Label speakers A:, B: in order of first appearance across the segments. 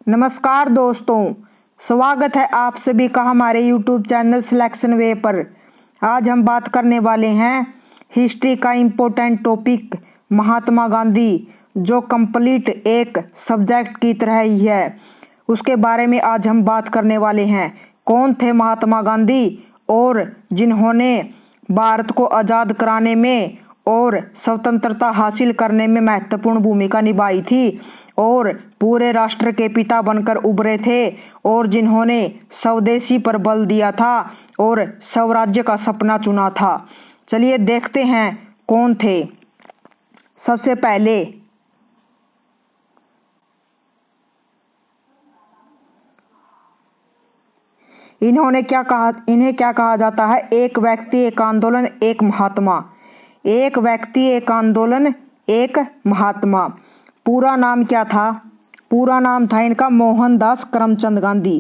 A: नमस्कार दोस्तों, स्वागत है आप सभी का हमारे YouTube चैनल सिलेक्शन वे पर। आज हम बात करने वाले हैं हिस्ट्री का इम्पोर्टेंट टॉपिक महात्मा गांधी, जो कंप्लीट एक सब्जेक्ट की तरह ही है। उसके बारे में आज हम बात करने वाले हैं। कौन थे महात्मा गांधी और जिन्होंने भारत को आज़ाद कराने में और स्वतंत्रता हासिल करने में महत्वपूर्ण भूमिका निभाई थी और पूरे राष्ट्र के पिता बनकर उभरे थे और जिन्होंने स्वदेशी पर बल दिया था और स्वराज्य का सपना चुना था। चलिए देखते हैं कौन थे। सबसे पहले इन्हें क्या कहा जाता है? एक व्यक्ति एक आंदोलन एक महात्मा। एक व्यक्ति एक आंदोलन एक महात्मा। पूरा नाम क्या था? पूरा नाम था इनका मोहनदास करमचंद गांधी।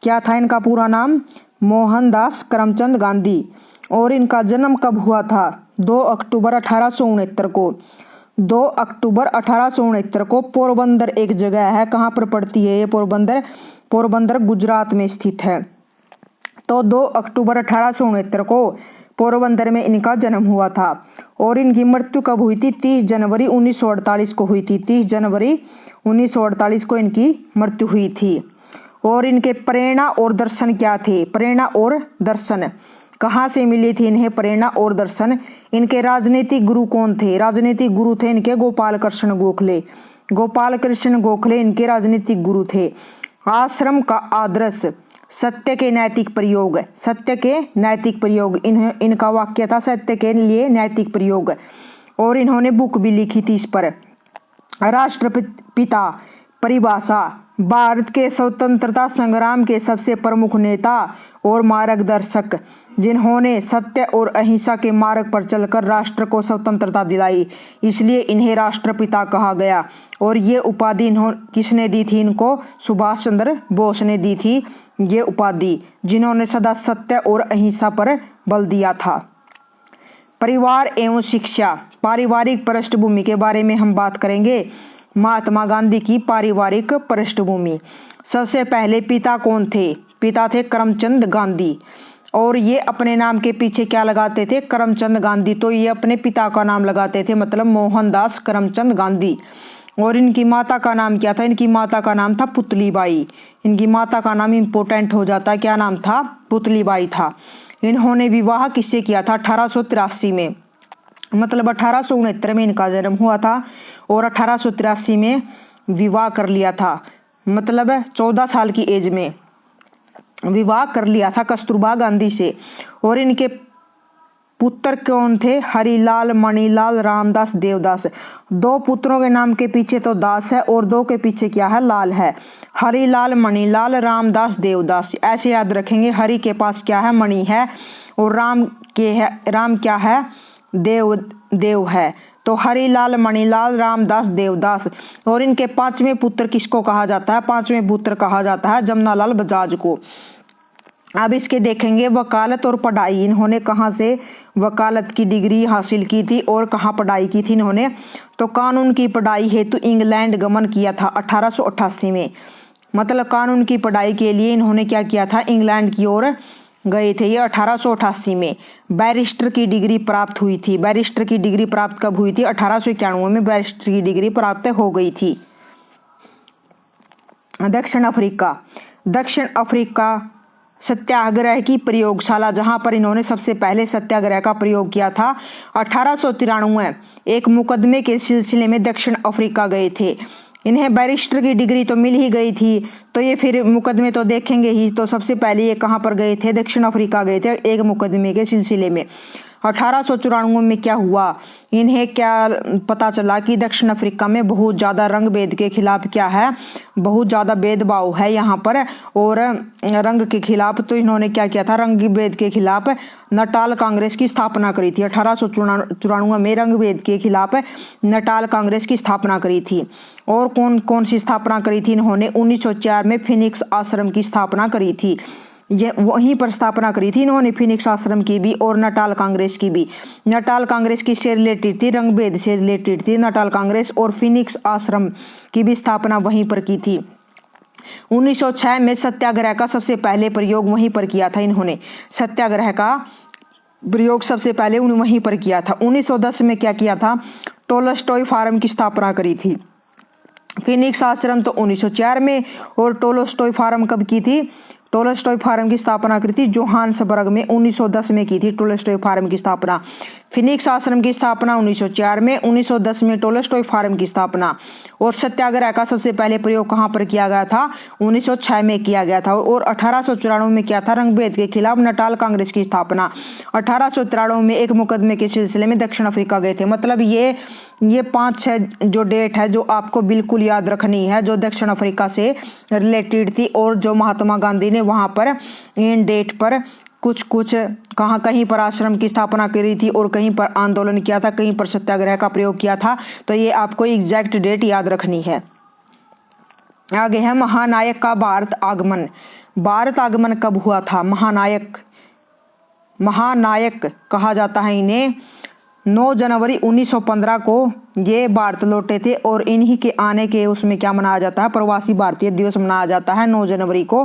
A: क्या था इनका पूरा नाम? मोहनदास करमचंद गांधी। और इनका जन्म कब हुआ था? 2 अक्टूबर 1869 को। 2 अक्टूबर 1869 को पोरबंदर एक जगह है। कहाँ पर पड़ती है ये पोरबंदर? पोरबंदर गुजरात में स्थित है। तो 2 अक्टूबर 1869 को पोरबंदर में इनका जन्म हुआ था। और इनकी मृत्यु कब हुई थी? 30 जनवरी 1948 को हुई थी। 30 जनवरी 1948 को इनकी मृत्यु हुई थी। और इनके प्रेरणा और दर्शन क्या थे? प्रेरणा और दर्शन कहाँ से मिली थी इन्हें प्रेरणा और दर्शन? इनके राजनीतिक गुरु कौन थे? राजनीतिक गुरु थे इनके गोपाल कृष्ण गोखले। गोपाल कृष्ण गोखले इनके राजनीतिक गुरु थे। आश्रम का आदर्श, सत्य के नैतिक प्रयोग। सत्य के नैतिक प्रयोग इनका वाक्य था, सत्य के लिए नैतिक प्रयोग। और इन्होंने बुक भी लिखी थी इस पर। राष्ट्रपिता परिभाषा, भारत के स्वतंत्रता संग्राम के सबसे प्रमुख नेता और मार्गदर्शक, जिन्होंने सत्य और अहिंसा के मार्ग पर चलकर राष्ट्र को स्वतंत्रता दिलाई, इसलिए इन्हें राष्ट्रपिता कहा गया। और ये उपाधि किसने दी थी इनको? सुभाष चंद्र बोस ने दी थी ये उपाधि, जिन्होंने सदा सत्य और अहिंसा पर बल दिया था। परिवार एवं शिक्षा, पारिवारिक पृष्ठभूमि के बारे में हम बात करेंगे। महात्मा गांधी की पारिवारिक पृष्ठभूमि। सबसे पहले पिता कौन थे? पिता थे करमचंद गांधी। और ये अपने नाम के पीछे क्या लगाते थे? करमचंद गांधी। तो ये अपने पिता का नाम लगाते थे, मतलब मोहनदास करमचंद गांधी। और इनकी माता का नाम क्या था? इनकी माता का नाम था पुतलीबाई। इनकी माता का नाम इंपोर्टेंट हो जाता है। क्या नाम था? पुतलीबाई था। इन्होंने विवाह किससे किया था? 1883 में, मतलब 1869 में इनका जन्म हुआ था और 1883 में विवाह कर लिया था। मतलब 14 साल की एज में विवाह कर लिया था कस्तूरबा गांधी से। और इनके पुत्र कौन थे? हरिलाल, मणिलाल, रामदास, देवदास। 2 पुत्रों के नाम के पीछे तो दास है और 2 के पीछे क्या है? लाल है। हरिलाल, मणिलाल, रामदास, देवदास, ऐसे याद रखेंगे। हरि के पास क्या है? मणि है। और राम क्या है? देव है। तो हरिलाल, मणिलाल, रामदास, देवदास। और इनके 5वें पुत्र किसको कहा जाता है? 5वें पुत्र कहा जाता है जमनालाल बजाज को। अब इसके देखेंगे वकालत और पढ़ाई। इन्होंने कहाँ से वकालत की डिग्री हासिल की थी और कहाँ पढ़ाई की थी इन्होंने? तो कानून की पढ़ाई हेतु इंग्लैंड गमन किया था 1888 में। मतलब कानून की पढ़ाई के लिए इन्होंने क्या किया था? इंग्लैंड की ओर गए थे ये 1888 में। बैरिस्टर की डिग्री प्राप्त हुई थी। बैरिस्टर की डिग्री प्राप्त कब हुई थी? 1891 में बैरिस्टर की डिग्री प्राप्त हो गई थी। दक्षिण अफ्रीका। दक्षिण अफ्रीका सत्याग्रह की प्रयोगशाला, जहां पर इन्होंने सबसे पहले सत्याग्रह का प्रयोग किया था 1893 एक मुकदमे के सिलसिले में दक्षिण अफ्रीका गए थे। इन्हें बैरिस्टर की डिग्री तो मिल ही गई थी, तो ये फिर मुकदमे तो देखेंगे ही। तो सबसे पहले ये कहाँ पर गए थे? दक्षिण अफ्रीका गए थे एक मुकदमे के सिलसिले में। 1894 में क्या हुआ? इन्हें क्या पता चला कि दक्षिण अफ्रीका में बहुत ज़्यादा रंग भेद के खिलाफ क्या है? बहुत ज़्यादा भेदभाव है यहाँ पर और रंग के खिलाफ। तो इन्होंने क्या किया था? रंग भेद के खिलाफ नटाल कांग्रेस की स्थापना करी थी। 1894 में रंग भेद के खिलाफ नटाल कांग्रेस की स्थापना करी थी। और कौन कौन सी स्थापना करी थी इन्होंने? 1904 में फिनिक्स आश्रम की स्थापना करी थी। ये वहीं पर स्थापना करी थी इन्होंने, फिनिक्स आश्रम की भी और नटाल कांग्रेस की भी। नटाल कांग्रेस किससे रिलेटेड थी? रंग भेद से रिलेटेड थी नटाल कांग्रेस, और फिनिक्स आश्रम की भी स्थापना वहीं पर की थी। 1906 में सत्याग्रह का सबसे पहले प्रयोग वहीं पर किया था। इन्होंने सत्याग्रह का प्रयोग सबसे पहले वहीं पर किया था। 1910 में क्या किया था? टोलस्टॉय फार्म की स्थापना करी थी। फिनिक्स आश्रम तो 1904 में, और टोलस्टॉय फार्म कब की थी? टोलस्टॉय फार्म की स्थापना की थी जोहान्सबर्ग में 1910 में की थी टोलस्टॉय फार्म की स्थापना। फिनिक्स आश्रम की स्थापना 1904 में, 1910 में टोलस्टॉय फार्म की स्थापना। और सत्याग्रह का सबसे पहले प्रयोग कहाँ पर किया गया था? 1906 में किया गया था। और 1894 में क्या था? रंगभेद के खिलाफ नटाल कांग्रेस की स्थापना। 1893 में एक मुकदमे के सिलसिले में दक्षिण अफ्रीका गए थे। मतलब ये 5-6 जो डेट है जो आपको बिल्कुल याद रखनी है, जो दक्षिण अफ्रीका से रिलेटेड थी, और जो महात्मा गांधी ने वहां पर इन डेट पर कुछ कहीं पर आश्रम की स्थापना करी थी, और कहीं पर आंदोलन किया था, कहीं पर सत्याग्रह का प्रयोग किया था। तो ये आपको एग्जैक्ट डेट याद रखनी है। आगे है महानायक का भारत आगमन। भारत आगमन कब हुआ था? महानायक कहा जाता है इन्हें। 9 जनवरी 1915 को ये भारत लौटे थे, और इन्हीं के आने के उसमें क्या मनाया जाता है? प्रवासी भारतीय दिवस मनाया जाता है 9 जनवरी को।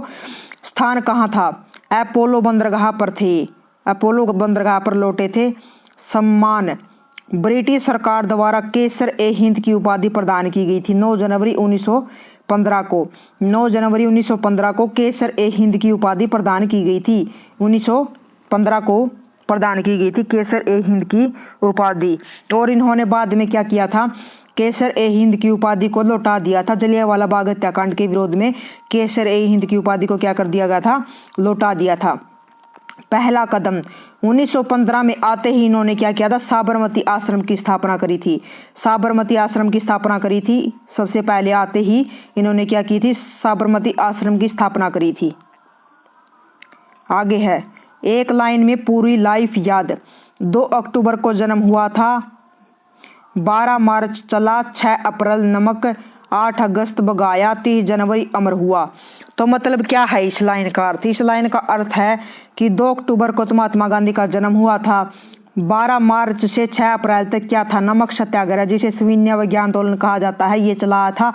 A: स्थान कहाँ था? अपोलो बंदरगाह पर थे। अपोलो बंदरगाह पर लौटे थे। सम्मान ब्रिटिश सरकार द्वारा केसर ए हिंद की उपाधि प्रदान की गई थी 9 जनवरी 1915 को। 9 जनवरी 1915 को केसर ए हिंद की उपाधि प्रदान की गई थी। 1915 को प्रदान की गई थी केसर ए हिंद की उपाधि। और इन्होंने बाद में क्या किया था? केसर ए हिंद की उपाधि को लौटा दिया था। जलियांवाला बाग हत्याकांड के विरोध में केसर ए हिंद की उपाधि को क्या कर दिया गया था? लौटा दिया था। पहला कदम 1915 में आते ही इन्होंने क्या किया था? साबरमती आश्रम की स्थापना करी थी। साबरमती आश्रम की स्थापना करी थी। सबसे पहले आते ही इन्होंने क्या की थी? साबरमती आश्रम की स्थापना करी थी। आगे है एक लाइन में पूरी लाइफ याद। 2 अक्टूबर को जन्म हुआ था, 12 मार्च चला, 6 अप्रैल नमक, 8 अगस्त बगाया, 30 जनवरी अमर हुआ। तो मतलब क्या है इस लाइन का अर्थ? इस लाइन का अर्थ है कि 2 अक्टूबर को तो महात्मा गांधी का जन्म हुआ था, 12 मार्च से 6 अप्रैल तक क्या था? नमक सत्याग्रह, जिसे सविनय अवज्ञा आंदोलन कहा जाता है, ये चलाया था।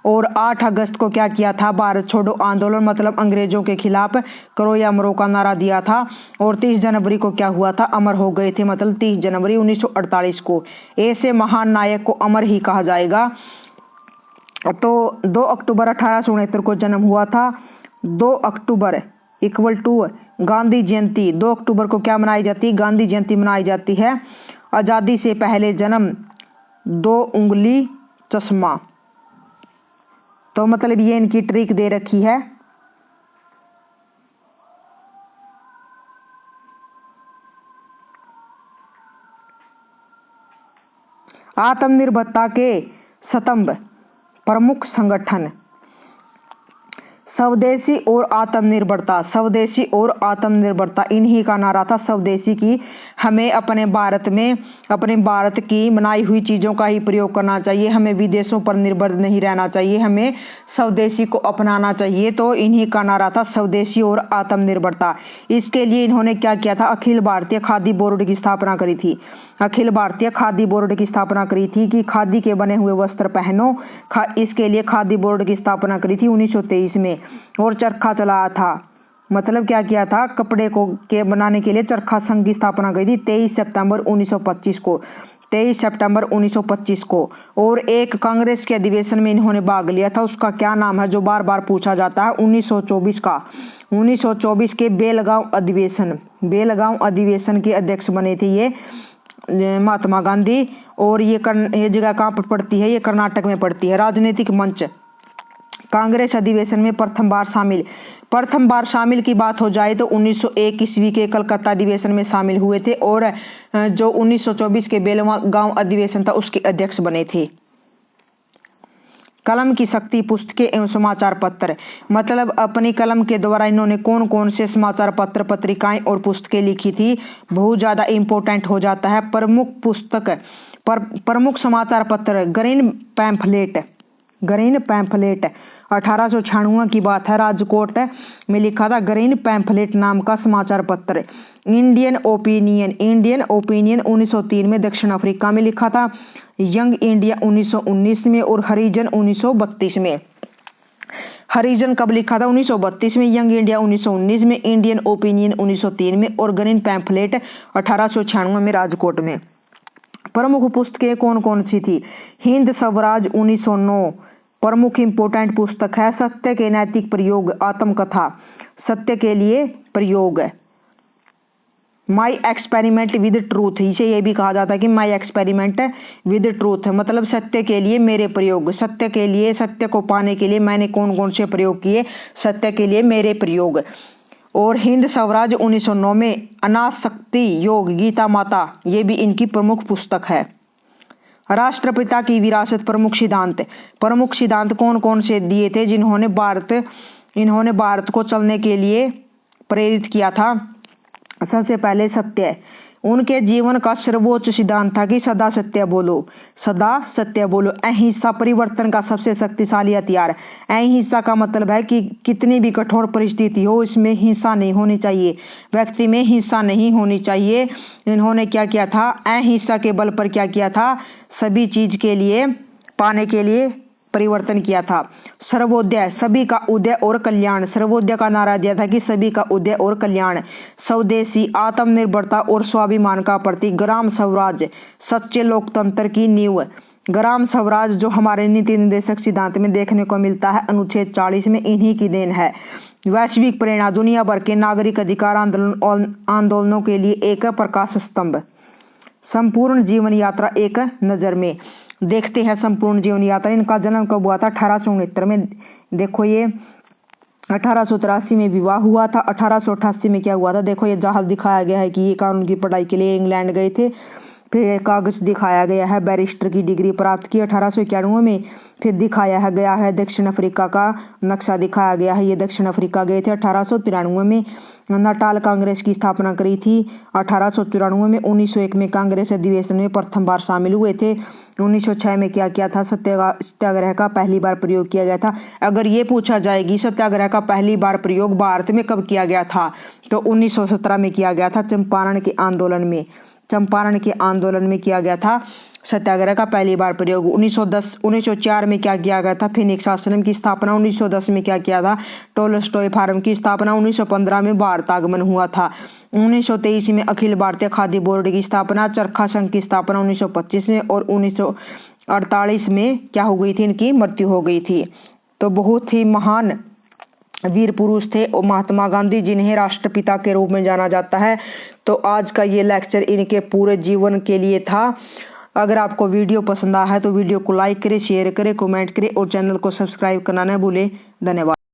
A: और 8 अगस्त को क्या किया था? भारत छोड़ो आंदोलन, मतलब अंग्रेजों के खिलाफ करो या मरो का नारा दिया था। और 30 जनवरी को क्या हुआ था? अमर हो गए थे, मतलब 30 जनवरी 1948 को। ऐसे महान नायक को अमर ही कहा जाएगा। तो 2 अक्टूबर 1869 को जन्म हुआ था। 2 अक्टूबर इक्वल टू गांधी जयंती। 2 अक्टूबर को क्या मनाई जाती है? गांधी जयंती मनाई जाती है। आजादी से पहले जन्म, 2 उंगली चश्मा। तो मतलब ये इनकी ट्रिक दे रखी है। आत्मनिर्भरता के स्तंभ, प्रमुख संगठन। स्वदेशी और आत्मनिर्भरता, स्वदेशी और आत्मनिर्भरता, इन्हीं का नारा था स्वदेशी की। हमें अपने भारत की बनाई हुई चीज़ों का ही प्रयोग करना चाहिए, हमें विदेशों पर निर्भर नहीं रहना चाहिए, हमें स्वदेशी को अपनाना चाहिए। तो इन्हीं का नारा था स्वदेशी और आत्मनिर्भरता। इसके लिए इन्होंने क्या किया था? अखिल भारतीय खादी बोर्ड की स्थापना करी थी। अखिल भारतीय खादी बोर्ड की स्थापना करी थी कि खादी के बने हुए वस्त्र पहनो। इसके लिए खादी बोर्ड की स्थापना करी थी 1923 में। और चरखा चलाया था, मतलब क्या किया था? कपड़े के बनाने के लिए चरखा संघ की स्थापना करी थी 23 सितंबर 1925 को। 23 सितंबर 1925 को। और एक कांग्रेस के अधिवेशन में इन्होंने भाग लिया था, उसका क्या नाम है जो बार बार पूछा जाता है? 1924 का। 1924 के बेलगांव अधिवेशन के अध्यक्ष बने थे ये महात्मा गांधी। और ये जगह कहाँ पर पड़ती है? ये कर्नाटक में पड़ती है। राजनीतिक मंच, कांग्रेस अधिवेशन में प्रथम बार शामिल की बात हो जाए तो 1901 ईस्वी के कलकत्ता अधिवेशन में शामिल हुए थे। और जो 1924 के बेलगांव अधिवेशन था उसके अध्यक्ष बने थे। कलम की शक्ति, पुस्तकें एवं समाचार पत्र, मतलब अपनी कलम के द्वारा इन्होंने कौन कौन से समाचार पत्र, पत्रिकाएं और पुस्तकें लिखी थथी, बहुत ज़्यादा इम्पोर्टेंट हो जाता है। प्रमुख समाचार पत्र ग्रीन पैम्फलेट 1896 की बात है, राजकोट में लिखा था ग्रीन पैम्फलेट नाम का समाचार पत्र। इंडियन ओपिनियन 1903 में दक्षिण अफ्रीका में लिखा था। यंग इंडिया 1919 में और हरिजन 1932 में। हरिजन कब लिखा था? 1932 में, यंग इंडिया 1919 में, इंडियन ओपिनियन 1903 में और ग्रीन पैम्फलेट 1896 में राजकोट में। प्रमुख पुस्तकें कौन कौन सी थी? हिंद स्वराज 1909 प्रमुख इंपोर्टेंट पुस्तक है। सत्य के नैतिक प्रयोग आत्मकथा, सत्य के लिए प्रयोग। माई एक्सपेरिमेंट विद ट्रूथ, इसे ये भी कहा जाता है कि माई एक्सपेरिमेंट विद ट्रूथ, मतलब सत्य के लिए मेरे प्रयोग, सत्य के लिए, सत्य को पाने के लिए मैंने कौन कौन से प्रयोग किए, सत्य के लिए मेरे प्रयोग। और हिंद स्वराज 1909 में अनासक्ति योग गीता माता, ये भी इनकी प्रमुख पुस्तक है। राष्ट्रपिता की विरासत प्रमुख सिद्धांत कौन कौन से दिए थे इन्होंने भारत को चलने के लिए प्रेरित किया था? सबसे पहले सत्य। उनके जीवन का सर्वोच्च सिद्धांत था कि सदा सत्य बोलो, सदा सत्य बोलो। अहिंसा परिवर्तन का सबसे शक्तिशाली हथियार। अहिंसा का मतलब है कि कितनी भी कठोर परिस्थिति हो, इसमें हिंसा नहीं होनी चाहिए, व्यक्ति में हिंसा नहीं होनी चाहिए। इन्होंने क्या किया था? अहिंसा के बल पर क्या किया था? सभी चीज के लिए पाने के लिए परिवर्तन किया था। सर्वोदय, सभी का उदय और कल्याण। सर्वोदय का नारा दिया था कि सभी का उदय और कल्याण। स्वदेशी, आत्मनिर्भरता और स्वाभिमान का प्रतीक। ग्राम स्वराज, सच्चे लोकतंत्र की नींव। ग्राम स्वराज जो हमारे नीति निर्देशक सिद्धांत में देखने को मिलता है, अनुच्छेद 40 में, इन्हीं की देन है। वैश्विक प्रेरणा, दुनिया भर के नागरिक अधिकार आंदोलनों के लिए एक प्रकाश स्तंभ। संपूर्ण जीवन यात्रा एक नजर में। देखते हैं संपूर्ण जीवन यात्रा। इनका जन्म कब हुआ था? 1869 में। देखो ये 1883 में विवाह हुआ था। 1888 में क्या हुआ था? देखो ये जहाज दिखाया गया है कि ये कानून की पढ़ाई के लिए इंग्लैंड गए थे। फिर कागज दिखाया गया है, बैरिस्टर की डिग्री प्राप्त की 1891 में। फिर दिखाया गया है दक्षिण अफ्रीका का नक्शा दिखाया गया है, ये दक्षिण अफ्रीका गए थे 1893 में। नाटाल कांग्रेस की स्थापना करी थी 1894 में। 1901 में कांग्रेस अधिवेशन में प्रथम बार शामिल हुए थे। 1906 में क्या किया था? सत्याग्रह का पहली बार प्रयोग किया गया था। अगर ये पूछा जाएगी सत्याग्रह का पहली बार प्रयोग भारत में कब किया गया था, तो 1917 में किया गया था, चंपारण के आंदोलन में। चंपारण के आंदोलन में किया गया था सत्याग्रह का पहली बार प्रयोग। 1904 में क्या किया गया था? फिनिक्स आश्रम की स्थापना। 1910 में क्या किया था? टोलस्टॉय फार्म की स्थापना। 1915 में भारत आगमन हुआ था। 1923 में अखिल भारतीय खादी बोर्ड की स्थापना। चरखा संघ की स्थापना 1925 में। और 1948 में क्या हो गई थी? इनकी मृत्यु हो गई थी। तो बहुत ही महान वीर पुरुष थे और महात्मा गांधी, जिन्हें राष्ट्रपिता के रूप में जाना जाता है। तो आज का ये लेक्चर इनके पूरे जीवन के लिए था। अगर आपको वीडियो पसंद आया है तो वीडियो को लाइक करें, शेयर करें, कमेंट करें और चैनल को सब्सक्राइब करना न भूलें। धन्यवाद।